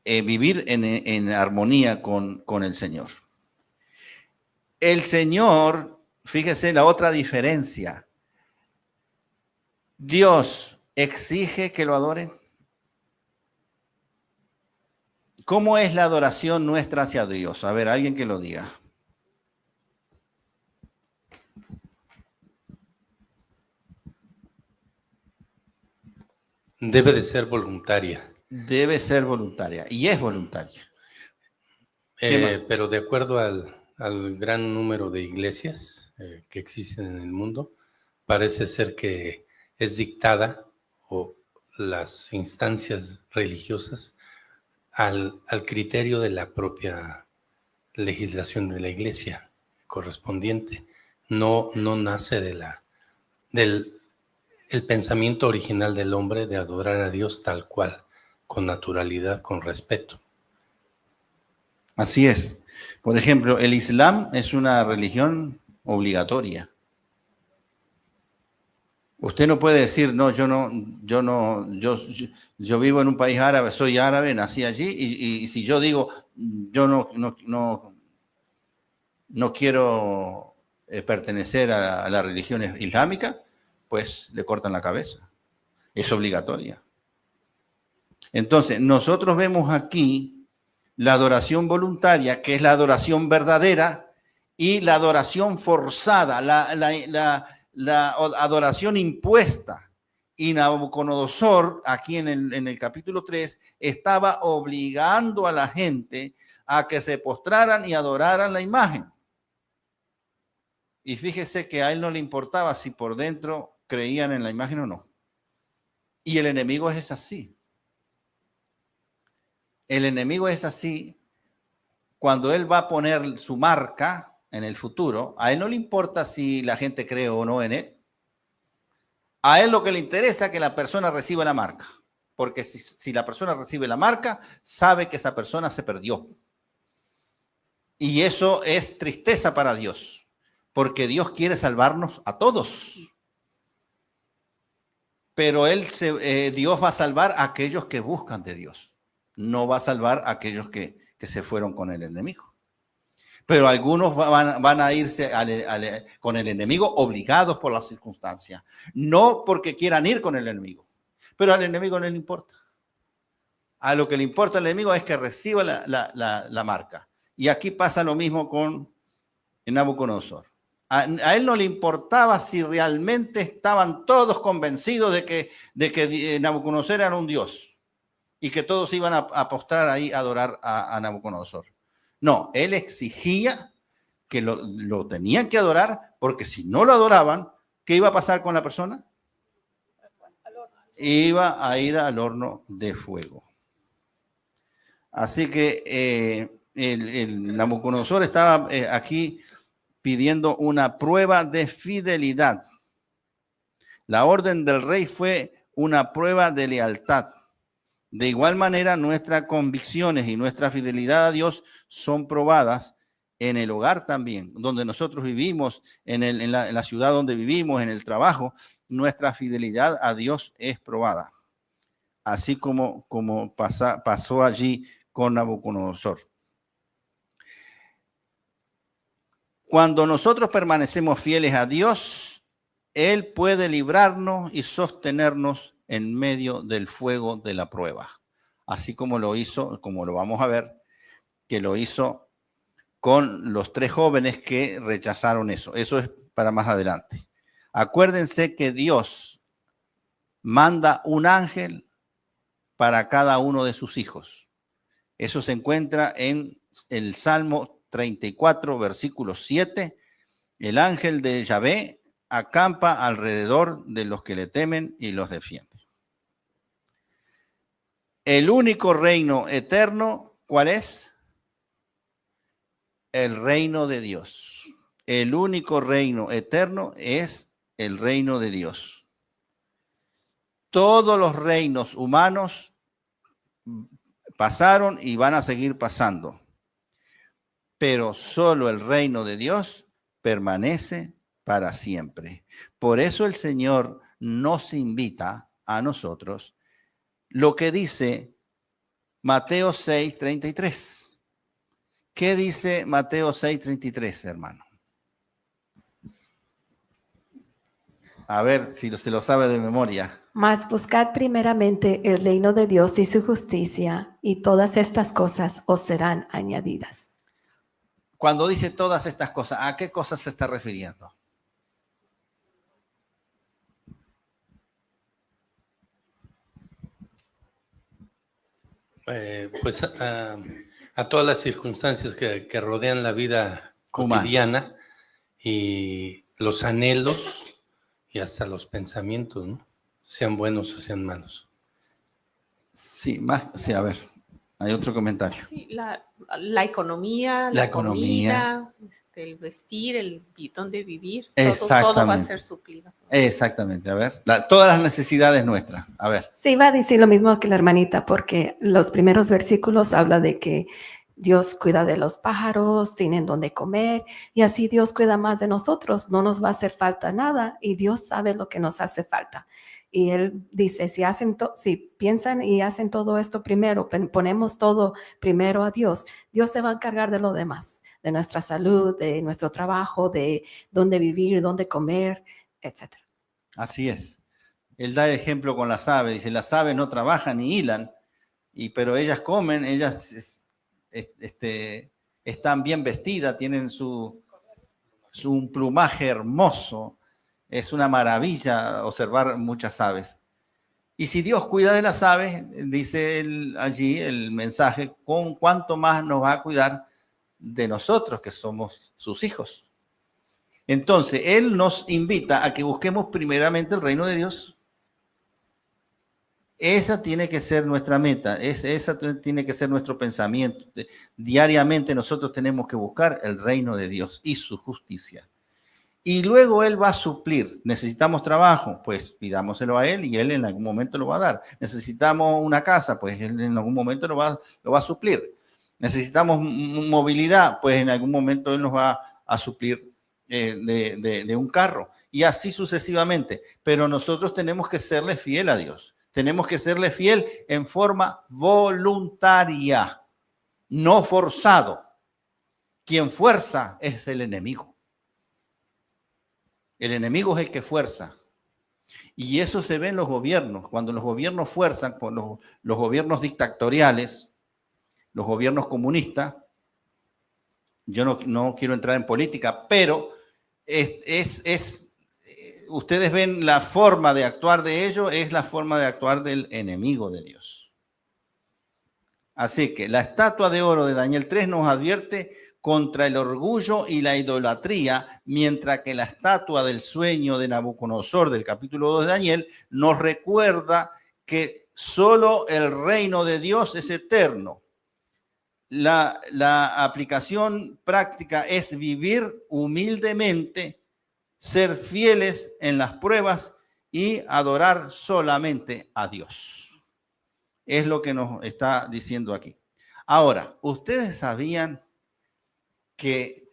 A: vivir en armonía con el Señor. El Señor, fíjese la otra diferencia. Dios exige que lo adoren. ¿Cómo es la adoración nuestra hacia Dios? A ver, alguien que lo diga.
C: Debe de ser voluntaria.
A: Debe ser voluntaria. Y es voluntaria.
C: Pero de acuerdo al gran número de iglesias que existen en el mundo, parece ser que es dictada o las instancias religiosas al criterio de la propia legislación de la iglesia correspondiente. No nace del pensamiento original del hombre de adorar a Dios tal cual, con naturalidad, con respeto.
A: Así es. Por ejemplo, el Islam es una religión obligatoria. Usted no puede decir, no, yo vivo en un país árabe, soy árabe, nací allí, y si yo digo, yo no quiero pertenecer a la religión islámica, pues le cortan la cabeza. Es obligatoria. Entonces, nosotros vemos aquí la adoración voluntaria, que es la adoración verdadera, y la adoración forzada, la adoración impuesta. Y Nabucodonosor, aquí en el capítulo 3, estaba obligando a la gente a que se postraran y adoraran la imagen. Y fíjese que a él no le importaba si por dentro creían en la imagen o no. Y el enemigo es así. El enemigo es así cuando él va a poner su marca en el futuro. A él no le importa si la gente cree o no en él. A él lo que le interesa es que la persona reciba la marca. Porque si la persona recibe la marca, sabe que esa persona se perdió. Y eso es tristeza para Dios. Porque Dios quiere salvarnos a todos. Pero Dios va a salvar a aquellos que buscan de Dios. No va a salvar a aquellos que se fueron con el enemigo. Pero algunos van a irse con el enemigo obligados por las circunstancias, no porque quieran ir con el enemigo, pero al enemigo no le importa. A lo que le importa al enemigo es que reciba la marca. Y aquí pasa lo mismo con Nabucodonosor. A él no le importaba si realmente estaban todos convencidos de que Nabucodonosor era un dios y que todos iban a postrar ahí a adorar a Nabucodonosor. No, él exigía que lo tenían que adorar, porque si no lo adoraban, ¿qué iba a pasar con la persona? Iba a ir al horno de fuego. Así que el Nabucodonosor estaba aquí pidiendo una prueba de fidelidad. La orden del rey fue una prueba de lealtad. De igual manera, nuestras convicciones y nuestra fidelidad a Dios son probadas en el hogar también, donde nosotros vivimos, en la ciudad donde vivimos, en el trabajo. Nuestra fidelidad a Dios es probada, así como pasó allí con Nabucodonosor. Cuando nosotros permanecemos fieles a Dios, Él puede librarnos y sostenernos en medio del fuego de la prueba. Así como lo hizo, como lo vamos a ver, que lo hizo con los 3 jóvenes que rechazaron eso. Eso es para más adelante. Acuérdense que Dios manda un ángel para cada uno de sus hijos. Eso se encuentra en el Salmo 34, versículo 7. El ángel de Yahvé acampa alrededor de los que le temen y los defiende. El único reino eterno, ¿cuál es? El reino de Dios. El único reino eterno es el reino de Dios. Todos los reinos humanos pasaron y van a seguir pasando, pero solo el reino de Dios permanece para siempre. Por eso el Señor nos invita a nosotros lo que dice Mateo 6:33. ¿Qué dice Mateo 6:33, hermano? A ver si se lo sabe de memoria.
F: Mas buscad primeramente el reino de Dios y su justicia, y todas estas cosas os serán añadidas.
A: Cuando dice todas estas cosas, ¿a qué cosas se está refiriendo?
C: Pues a todas las circunstancias que rodean la vida cotidiana y los anhelos y hasta los pensamientos, ¿no? Sean buenos o sean malos.
A: Sí, a ver, hay otro comentario.
B: Sí, la economía, la comida, el vestir, el dónde vivir, todo va a ser suplido.
A: Exactamente, a ver, todas las necesidades nuestras, a ver.
F: Sí, iba a decir lo mismo que la hermanita, porque los primeros versículos habla de que Dios cuida de los pájaros, tienen donde comer, y así Dios cuida más de nosotros, no nos va a hacer falta nada, y Dios sabe lo que nos hace falta. Y Él dice, si piensan y hacen todo esto primero, ponemos todo primero a Dios, Dios se va a encargar de lo demás, de nuestra salud, de nuestro trabajo, de dónde vivir, dónde comer, etc.
A: Así es. Él da ejemplo con las aves, dice, las aves no trabajan ni hilan, pero ellas comen, ellas están bien vestidas, tienen un plumaje hermoso. Es una maravilla observar muchas aves. Y si Dios cuida de las aves, dice allí el mensaje, ¿con cuánto más nos va a cuidar de nosotros que somos sus hijos? Entonces, Él nos invita a que busquemos primeramente el reino de Dios. Esa tiene que ser nuestra meta, esa tiene que ser nuestro pensamiento. Diariamente nosotros tenemos que buscar el reino de Dios y su justicia. Y luego Él va a suplir. Necesitamos trabajo, pues pidámoselo a Él y Él en algún momento lo va a dar. Necesitamos una casa, pues Él en algún momento lo va a suplir. Necesitamos movilidad, pues en algún momento Él nos va a suplir de un carro. Y así sucesivamente. Pero nosotros tenemos que serle fiel a Dios. Tenemos que serle fiel en forma voluntaria, no forzado. Quien fuerza es el enemigo. El enemigo es el que fuerza. Y eso se ve en los gobiernos. Cuando los gobiernos fuerzan, por los gobiernos dictatoriales, los gobiernos comunistas, yo no quiero entrar en política, pero ustedes ven la forma de actuar de ellos, es la forma de actuar del enemigo de Dios. Así que la estatua de oro de Daniel 3 nos advierte contra el orgullo y la idolatría, mientras que la estatua del sueño de Nabucodonosor del capítulo 2 de Daniel nos recuerda que solo el reino de Dios es eterno. La aplicación práctica es vivir humildemente, ser fieles en las pruebas y adorar solamente a Dios. Es lo que nos está diciendo aquí. Ahora, ¿ustedes sabían que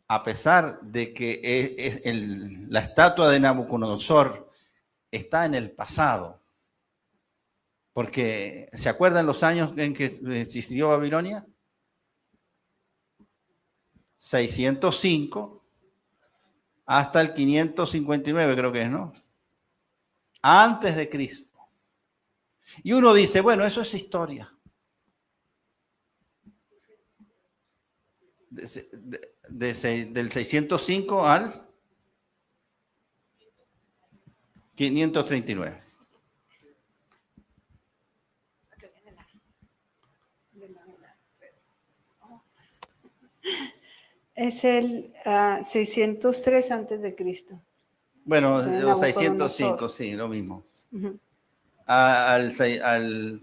A: a pesar de que la estatua de Nabucodonosor está en el pasado? Porque, ¿se acuerdan los años en que existió Babilonia? 605 hasta el 559, creo que es, ¿no? Antes de Cristo. Y uno dice, bueno, eso es historia. Del 605 al 539.
D: Es el 603 antes de Cristo.
A: Bueno, 605, sí, lo mismo.
D: Uh-huh.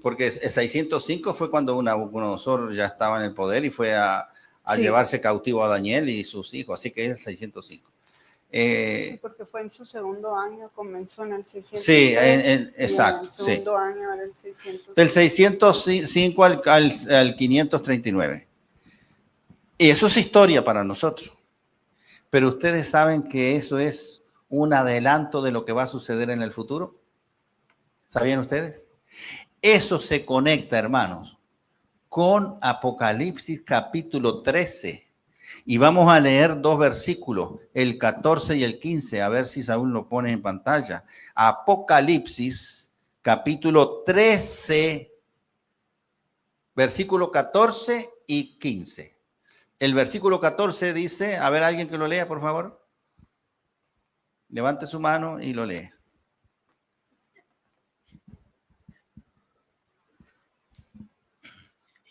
A: Porque el 605 fue cuando Nabucodonosor ya estaba en el poder y fue a
D: sí,
A: llevarse cautivo a Daniel y sus hijos, así que es el 605.
D: Sí, porque fue en su segundo año, comenzó en el 603.
A: Sí, exacto.
D: En el segundo año era el 605.
A: Del 605 al 539. Y eso es historia para nosotros. Pero ustedes saben que eso es un adelanto de lo que va a suceder en el futuro. ¿Sabían ustedes? Eso se conecta, hermanos, con Apocalipsis capítulo 13. Y vamos a leer dos versículos, el 14 y el 15, a ver si Saúl lo pone en pantalla. Apocalipsis capítulo 13, versículo 14 y 15. El versículo 14 dice, a ver, alguien que lo lea, por favor. Levante su mano y lo lee.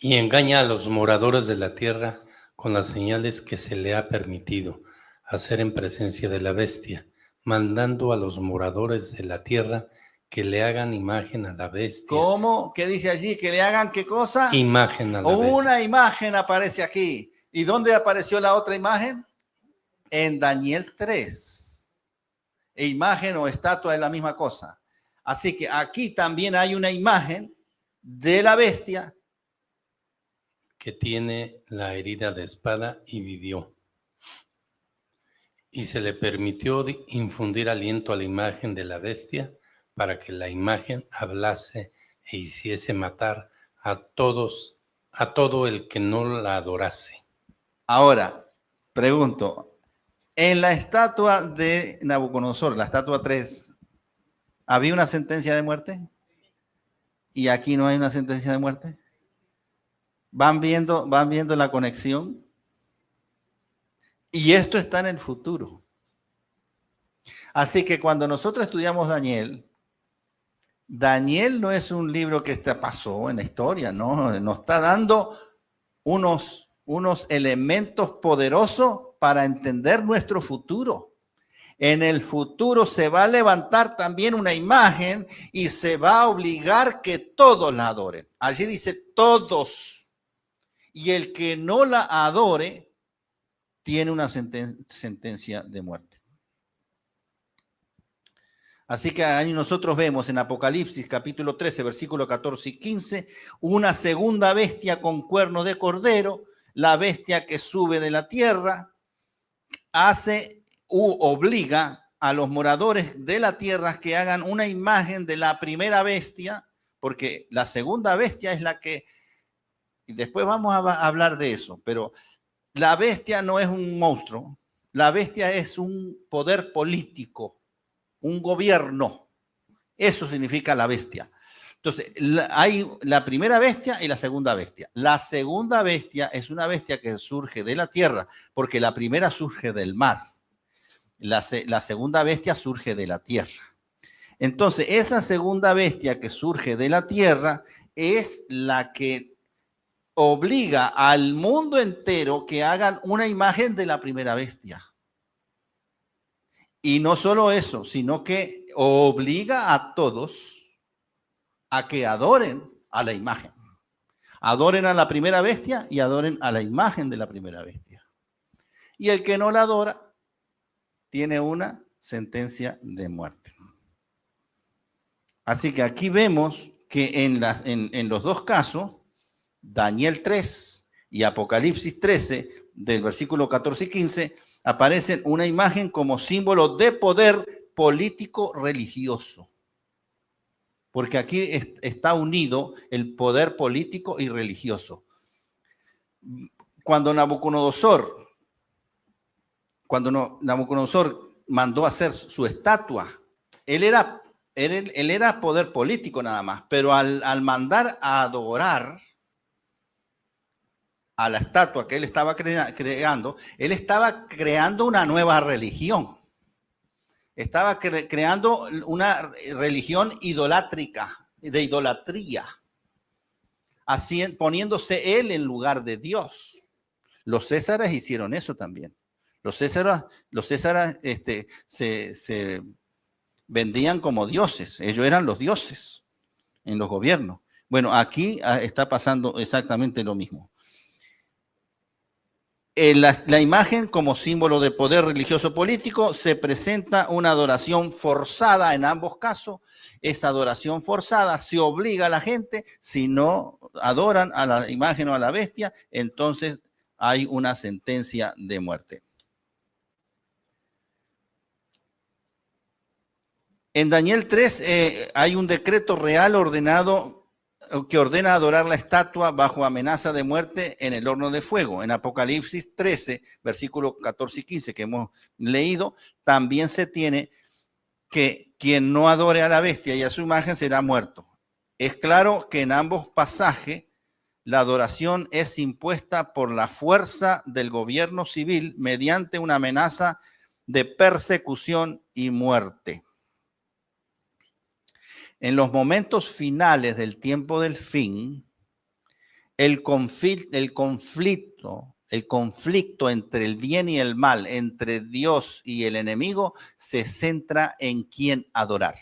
C: Y engaña a los moradores de la tierra con las señales que se le ha permitido hacer en presencia de la bestia, mandando a los moradores de la tierra que le hagan imagen a la bestia.
A: ¿Cómo? ¿Qué dice allí? ¿Que le hagan qué cosa?
C: Imagen a la bestia.
A: Una imagen aparece aquí. ¿Y dónde apareció la otra imagen? En Daniel 3. Imagen o estatua es la misma cosa. Así que aquí también hay una imagen de la bestia
C: que tiene la herida de espada y vivió. Y se le permitió infundir aliento a la imagen de la bestia para que la imagen hablase e hiciese matar a todo el que no la adorase.
A: Ahora, pregunto, en la estatua de Nabucodonosor, la estatua 3, ¿había una sentencia de muerte? ¿Y aquí no hay una sentencia de muerte? ¿Van viendo la conexión? Y esto está en el futuro. Así que cuando nosotros estudiamos Daniel no es un libro que pasó en la historia, no, nos está dando unos elementos poderosos para entender nuestro futuro. En el futuro se va a levantar también una imagen y se va a obligar que todos la adoren. Allí dice todos. Y el que no la adore tiene una sentencia de muerte. Así que ahí nosotros vemos en Apocalipsis capítulo 13, versículo 14 y 15, una segunda bestia con cuerno de cordero, la bestia que sube de la tierra, obliga a los moradores de la tierra que hagan una imagen de la primera bestia, porque la segunda bestia es la que, y después vamos a hablar de eso, pero la bestia no es un monstruo, la bestia es un poder político, un gobierno. Eso significa la bestia. Entonces, hay la primera bestia y la segunda bestia. La segunda bestia es una bestia que surge de la tierra, porque la primera surge del mar. La segunda bestia surge de la tierra. Entonces, esa segunda bestia que surge de la tierra es la que obliga al mundo entero que hagan una imagen de la primera bestia. Y no solo eso, sino que obliga a todos a que adoren a la imagen. Adoren a la primera bestia y adoren a la imagen de la primera bestia. Y el que no la adora tiene una sentencia de muerte. Así que aquí vemos que en los dos casos, Daniel 3 y Apocalipsis 13, del versículo 14 y 15, aparecen una imagen como símbolo de poder político religioso. Porque aquí está unido el poder político y religioso. Cuando Nabucodonosor mandó hacer su estatua, él era poder político nada más, pero al mandar a adorar a la estatua que él estaba creando, él estaba creando una nueva religión. Estaba creando una religión idolátrica, de idolatría, así poniéndose él en lugar de Dios. Los césares hicieron eso también. Los césares se vendían como dioses. Ellos eran los dioses en los gobiernos. Bueno, aquí está pasando exactamente lo mismo. La imagen como símbolo de poder religioso político se presenta una adoración forzada en ambos casos. Esa adoración forzada se obliga a la gente, si no adoran a la imagen o a la bestia, entonces hay una sentencia de muerte. En Daniel 3 hay un decreto real que ordena adorar la estatua bajo amenaza de muerte en el horno de fuego. En Apocalipsis 13, versículos 14 y 15 que hemos leído, también se tiene que quien no adore a la bestia y a su imagen será muerto. Es claro que en ambos pasajes la adoración es impuesta por la fuerza del gobierno civil mediante una amenaza de persecución y muerte. En los momentos finales del tiempo del fin, el conflicto entre el bien y el mal, entre Dios y el enemigo, se centra en quién adorar.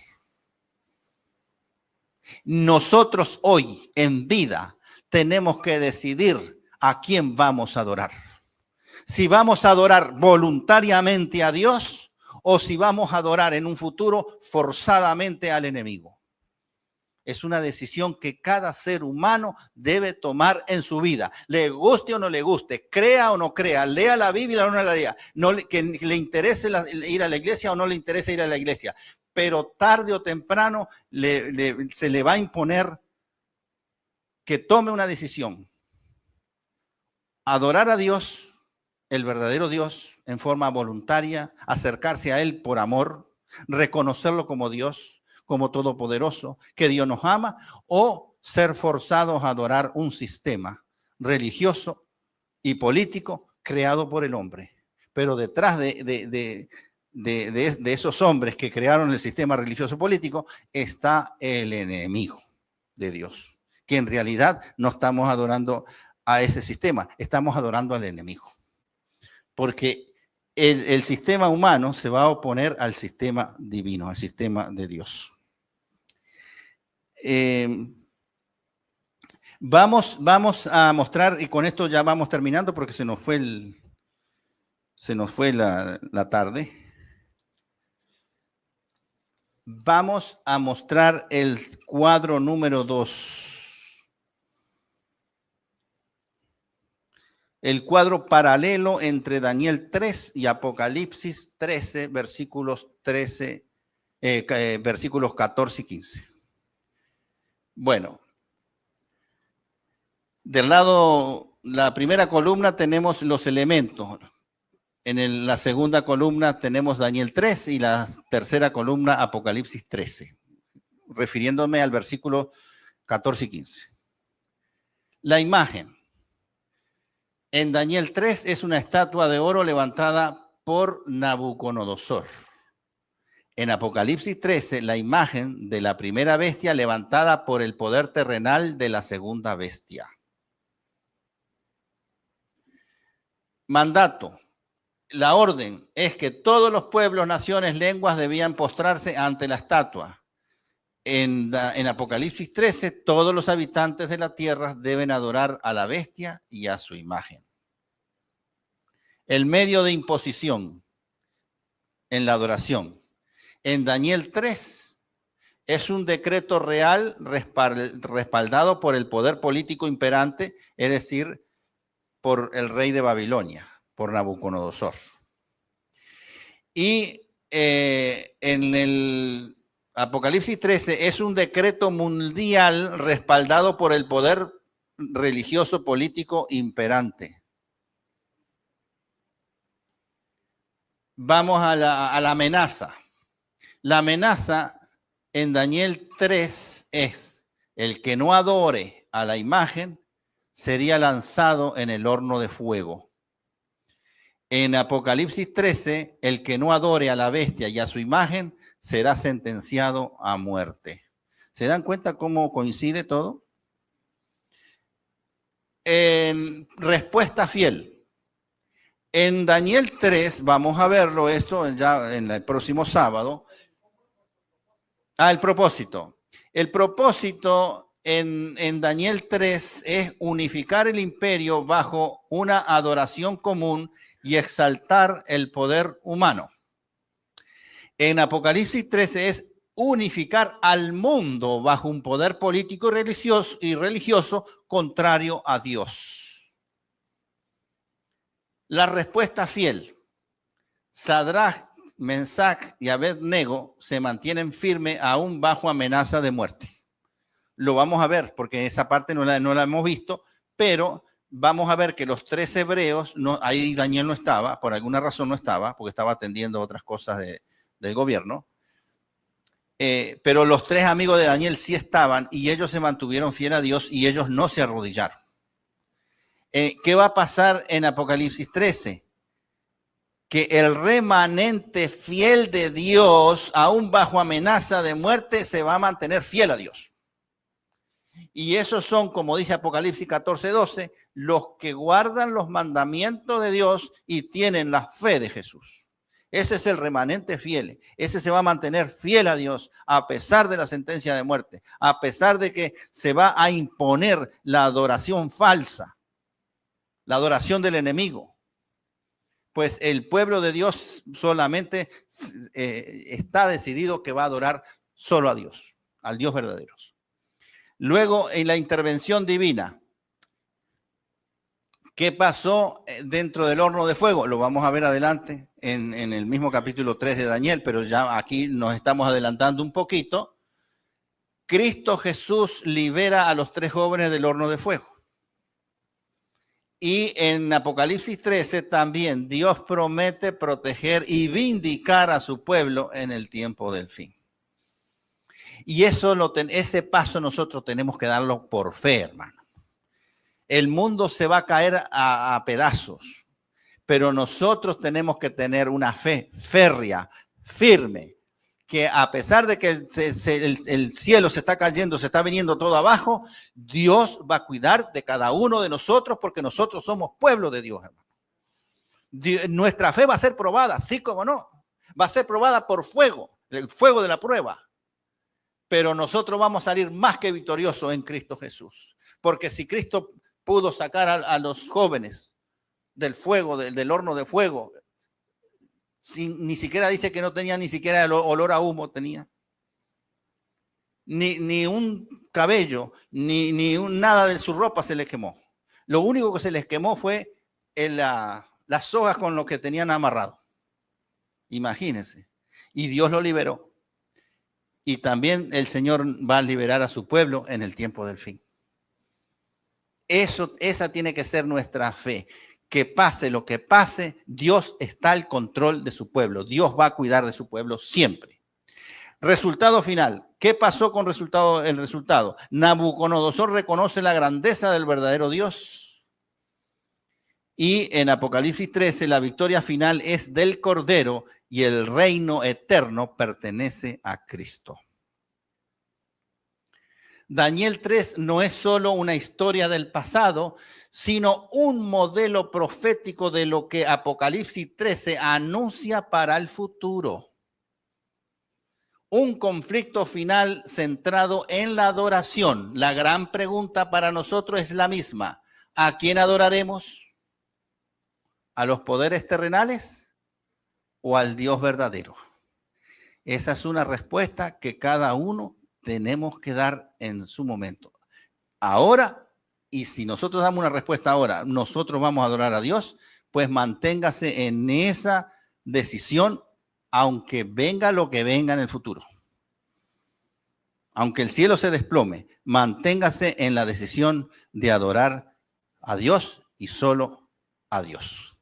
A: Nosotros hoy, en vida, tenemos que decidir a quién vamos a adorar. Si vamos a adorar voluntariamente a Dios o si vamos a adorar en un futuro forzadamente al enemigo. Es una decisión que cada ser humano debe tomar en su vida. Le guste o no le guste, crea o no crea, lea la Biblia o no la lea, que le interese ir a la iglesia o no le interese ir a la iglesia. Pero tarde o temprano se le va a imponer que tome una decisión. Adorar a Dios, el verdadero Dios, en forma voluntaria, acercarse a Él por amor, reconocerlo como Dios, como todopoderoso, que Dios nos ama, o ser forzados a adorar un sistema religioso y político creado por el hombre. Pero detrás de esos hombres que crearon el sistema religioso político está el enemigo de Dios, que en realidad no estamos adorando a ese sistema, estamos adorando al enemigo. Porque el sistema humano se va a oponer al sistema divino, al sistema de Dios. Vamos a mostrar, y con esto ya vamos terminando porque se nos fue la tarde. Vamos a mostrar el cuadro número 2. El cuadro paralelo entre Daniel 3 y Apocalipsis 13, versículos 14 y 15. Bueno, del lado la primera columna tenemos los elementos. En la segunda columna tenemos Daniel 3 y la tercera columna Apocalipsis 13, refiriéndome al versículo 14 y 15. La imagen. En Daniel 3 es una estatua de oro levantada por Nabucodonosor. En Apocalipsis 13, la imagen de la primera bestia levantada por el poder terrenal de la segunda bestia. Mandato. La orden es que todos los pueblos, naciones, lenguas debían postrarse ante la estatua. En Apocalipsis 13, todos los habitantes de la tierra deben adorar a la bestia y a su imagen. El medio de imposición en la adoración. En Daniel 3 es un decreto real respaldado por el poder político imperante, es decir, por el rey de Babilonia, por Nabucodonosor. Y en el Apocalipsis 13 es un decreto mundial respaldado por el poder religioso político imperante. Vamos a la amenaza. La amenaza en Daniel 3 es: el que no adore a la imagen sería lanzado en el horno de fuego. En Apocalipsis 13, el que no adore a la bestia y a su imagen será sentenciado a muerte. ¿Se dan cuenta cómo coincide todo? En respuesta fiel. En Daniel 3, vamos a verlo esto ya en el próximo sábado. El propósito. El propósito en Daniel 3 es unificar el imperio bajo una adoración común y exaltar el poder humano. En Apocalipsis 13 es unificar al mundo bajo un poder político y religioso contrario a Dios. La respuesta fiel. Sadrach, Mesach y Abed-nego se mantienen firmes aún bajo amenaza de muerte. Lo vamos a ver porque esa parte no la hemos visto, pero vamos a ver que los 3 hebreos, ahí Daniel no estaba, por alguna razón no estaba, porque estaba atendiendo otras cosas del gobierno, pero los 3 amigos de Daniel sí estaban y ellos se mantuvieron fieles a Dios y ellos no se arrodillaron. ¿Qué va a pasar en Apocalipsis 13? Que el remanente fiel de Dios, aún bajo amenaza de muerte, se va a mantener fiel a Dios. Y esos son, como dice Apocalipsis 14:12, los que guardan los mandamientos de Dios y tienen la fe de Jesús. Ese es el remanente fiel. Ese se va a mantener fiel a Dios a pesar de la sentencia de muerte, a pesar de que se va a imponer la adoración falsa, la adoración del enemigo. Pues el pueblo de Dios solamente está decidido que va a adorar solo a Dios, al Dios verdadero. Luego, en la intervención divina, ¿qué pasó dentro del horno de fuego? Lo vamos a ver adelante en el mismo capítulo 3 de Daniel, pero ya aquí nos estamos adelantando un poquito. Cristo Jesús libera a los 3 jóvenes del horno de fuego. Y en Apocalipsis 13 también Dios promete proteger y vindicar a su pueblo en el tiempo del fin. Y ese paso nosotros tenemos que darlo por fe, hermano. El mundo se va a caer a pedazos, pero nosotros tenemos que tener una fe férrea, firme, que a pesar de que el cielo se está cayendo, se está viniendo todo abajo, Dios va a cuidar de cada uno de nosotros porque nosotros somos pueblo de Dios, hermano. Nuestra fe va a ser probada, sí como no. Va a ser probada por fuego, el fuego de la prueba. Pero nosotros vamos a salir más que victoriosos en Cristo Jesús. Porque si Cristo pudo sacar a los jóvenes del fuego, del horno de fuego, ni siquiera dice que no tenía ni siquiera el olor a humo tenía. Ni un cabello, ni nada de su ropa se les quemó. Lo único que se les quemó fue las sogas con lo que tenían amarrado. Imagínense. Y Dios lo liberó. Y también el Señor va a liberar a su pueblo en el tiempo del fin. Esa tiene que ser nuestra fe. Que pase lo que pase, Dios está al control de su pueblo. Dios va a cuidar de su pueblo siempre. Resultado final. ¿Qué pasó con el resultado? Nabucodonosor reconoce la grandeza del verdadero Dios. Y en Apocalipsis 13, la victoria final es del Cordero y el reino eterno pertenece a Cristo. Daniel 3 no es solo una historia del pasado, sino un modelo profético de lo que Apocalipsis 13 anuncia para el futuro. Un conflicto final centrado en la adoración. La gran pregunta para nosotros es la misma. ¿A quién adoraremos? ¿A los poderes terrenales o al Dios verdadero? Esa es una respuesta que cada uno tenemos que dar en su momento. Ahora, y si nosotros damos una respuesta ahora, nosotros vamos a adorar a Dios, pues manténgase en esa decisión, aunque venga lo que venga en el futuro. Aunque el cielo se desplome, manténgase en la decisión de adorar a Dios y solo a Dios.